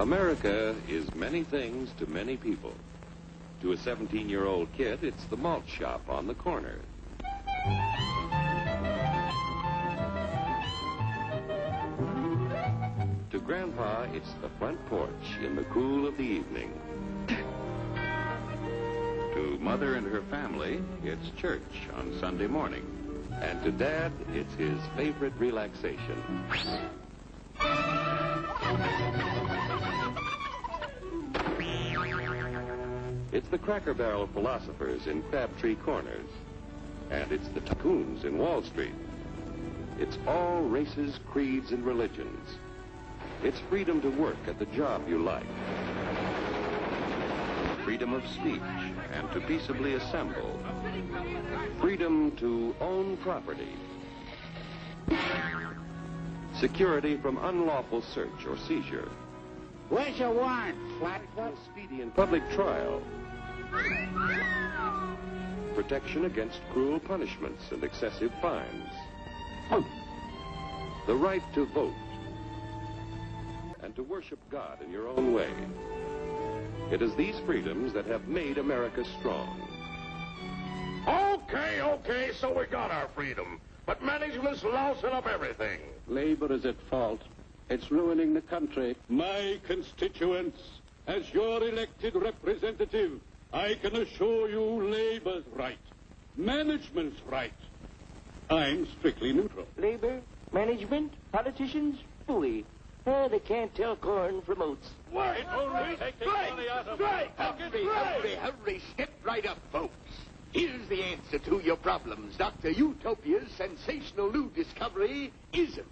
America is many things to many people. To a 17-year-old kid, it's the malt shop on the corner. To Grandpa, it's the front porch in the cool of the evening. To Mother and her family, it's church on Sunday morning. And to Dad, it's his favorite relaxation. It's the Cracker Barrel philosophers in Crabtree Corners. And it's the tycoons in Wall Street. It's all races, creeds, and religions. It's freedom to work at the job you like. Freedom of speech and to peaceably assemble. Freedom to own property. Security from unlawful search or seizure. Where's your warrant, Flatfoot? Speedy and public trial. Protection against cruel punishments and excessive fines. The right to vote. And to worship God in your own way. It is these freedoms that have made America strong. Okay, so we got our freedom. But management's lousing up everything. Labor is at fault. It's ruining the country. My constituents, as your elected representative, I can assure you Labor's right. Management's right. I'm strictly neutral. Labor, management, politicians, fooey. They can't tell corn from oats. Wait, Hurry, step right up, folks. Here's the answer to your problems. Dr. Utopia's sensational new discovery, ISM.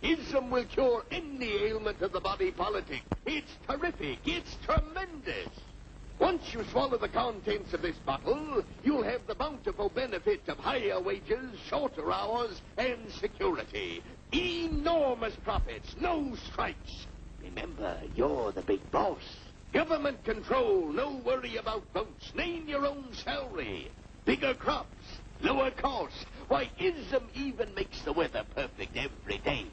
ISM will cure any ailment of the body politic. It's terrific. It's tremendous. Once you swallow the contents of this bottle, you'll have the bountiful benefit of higher wages, shorter hours, and security. Enormous profits, no strikes. Remember, you're the big boss. Government control, no worry about votes. Name your own salary. Bigger crops, lower cost. Why, ISM even makes the weather perfect every day.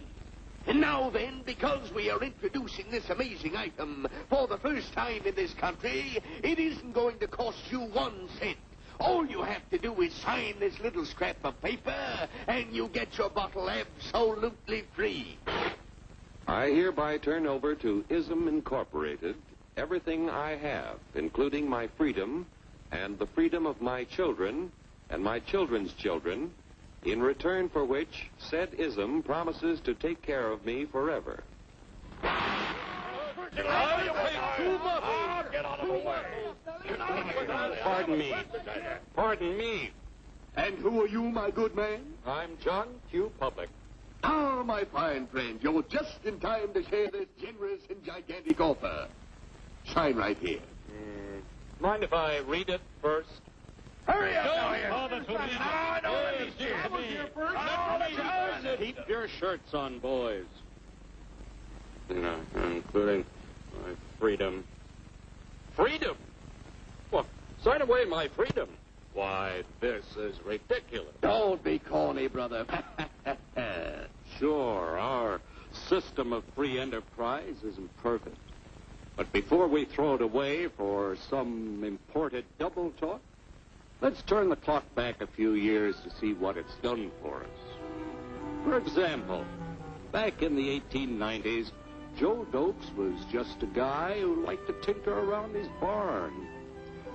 And now then, because we are introducing this amazing item for the first time in this country, it isn't going to cost you 1 cent. All you have to do is sign this little scrap of paper, and you get your bottle absolutely free. I hereby turn over to ISM Incorporated everything I have, including my freedom and the freedom of my children and my children's children, in return for which said ISM promises to take care of me forever. Get out of the way. Pardon me. And who are you, my good man? I'm John Q. Public. Ah, my fine friend, you're just in time to share this generous and gigantic offer. Sign right here. Mind if I read it first? Hurry up, Keep your shirts on, boys. Including my freedom. Freedom? Well, sign away my freedom. Why, this is ridiculous. Don't be corny, brother. Sure, our system of free enterprise isn't perfect. But before we throw it away for some imported double talk, let's turn the clock back a few years to see what it's done for us. For example, back in the 1890s, Joe Dokes was just a guy who liked to tinker around his barn.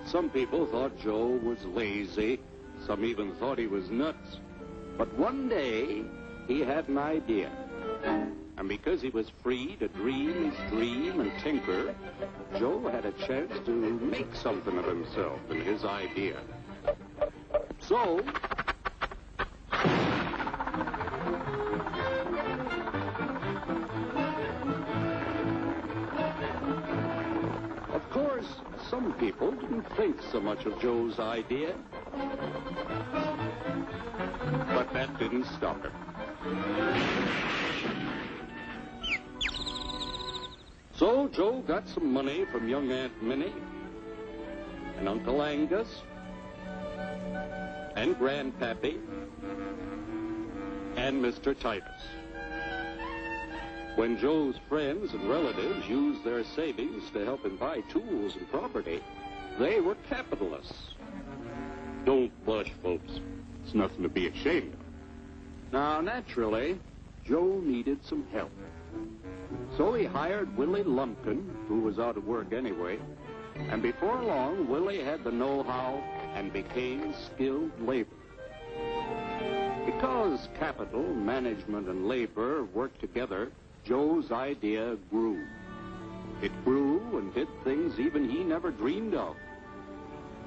Some people thought Joe was lazy. Some even thought he was nuts. But one day, he had an idea. And because he was free to dream his dream and tinker, Joe had a chance to make something of himself and his idea. So, of course, some people didn't think so much of Joe's idea. But that didn't stop him. So Joe got some money from young Aunt Minnie and Uncle Angus and Grandpappy and Mr. Titus. When Joe's friends and relatives used their savings to help him buy tools and property, they were capitalists. Don't blush, folks. It's nothing to be ashamed of. Now, naturally, Joe needed some help. So he hired Willie Lumpkin, who was out of work anyway, and before long, Willie had the know-how and became skilled labor. Because capital, management, and labor worked together, Joe's idea grew. It grew and did things even he never dreamed of.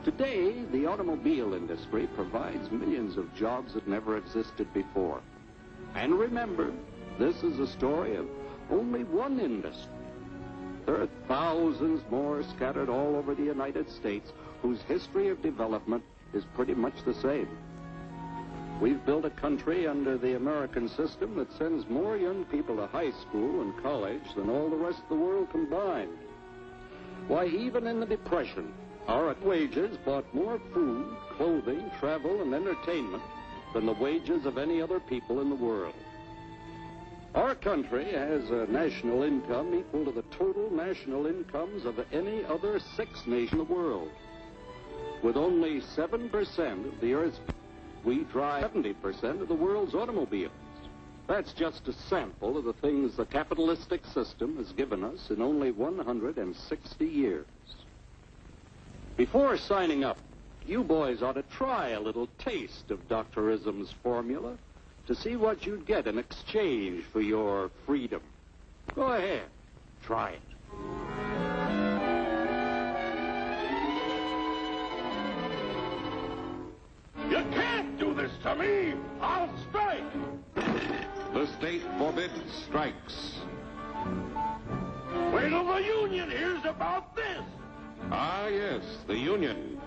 Today, the automobile industry provides millions of jobs that never existed before. And remember, this is a story of only one industry. There are thousands more scattered all over the United States whose history of development is pretty much the same. We've built a country under the American system that sends more young people to high school and college than all the rest of the world combined. Why, even in the Depression, our wages bought more food, clothing, travel, and entertainment than the wages of any other people in the world. Our country has a national income equal to the total national incomes of any other 6 nations in the world. With only 7% of the Earth's people, we drive 70% of the world's automobiles. That's just a sample of the things the capitalistic system has given us in only 160 years. Before signing up, you boys ought to try a little taste of Dr. Ism's formula to see what you'd get in exchange for your freedom. Go ahead, try it. You can't do this to me! I'll strike! The state forbids strikes. Wait till the union hears about this! Ah, yes, the union.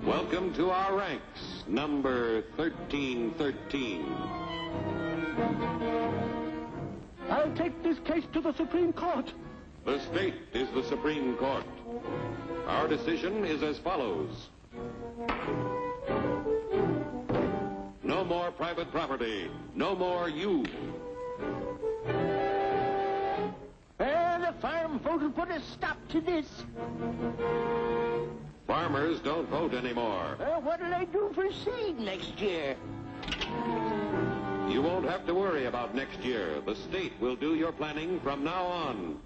Welcome to our ranks, number 1313. I'll take this case to the Supreme Court. The state is the Supreme Court. Our decision is as follows. No more private property. No more you. The farm vote will put a stop to this. Farmers don't vote anymore. What'll I do for seed next year? You won't have to worry about next year. The state will do your planning from now on.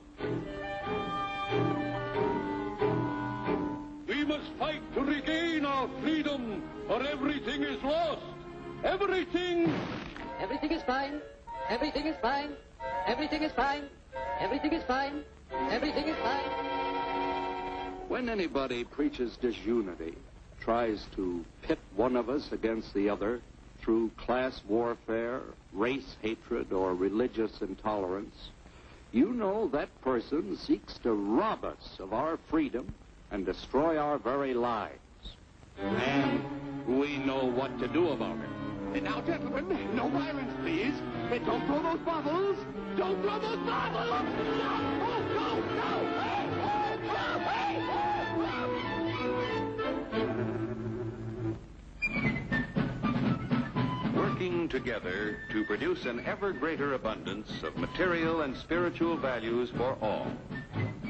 We must fight to regain our freedom, or everything is lost. Everything! Everything is fine. Everything is fine. Everything is fine. Everything is fine. Everything is fine. When anybody preaches disunity, tries to pit one of us against the other through class warfare, race hatred, or religious intolerance, you know that person seeks to rob us of our freedom and destroy our very lives. And we know what to do about it. Now, gentlemen, no violence, please. Don't throw those bottles. Don't throw those bottles. No! Oh, no! Working together to produce an ever greater abundance of material and spiritual values for all.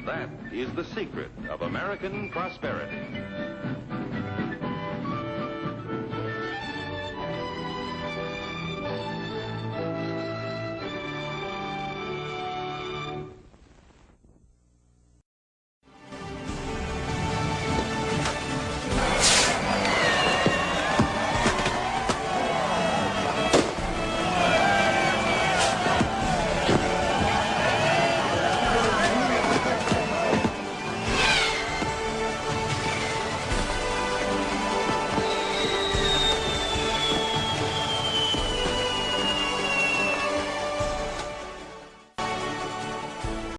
That is the secret of American prosperity.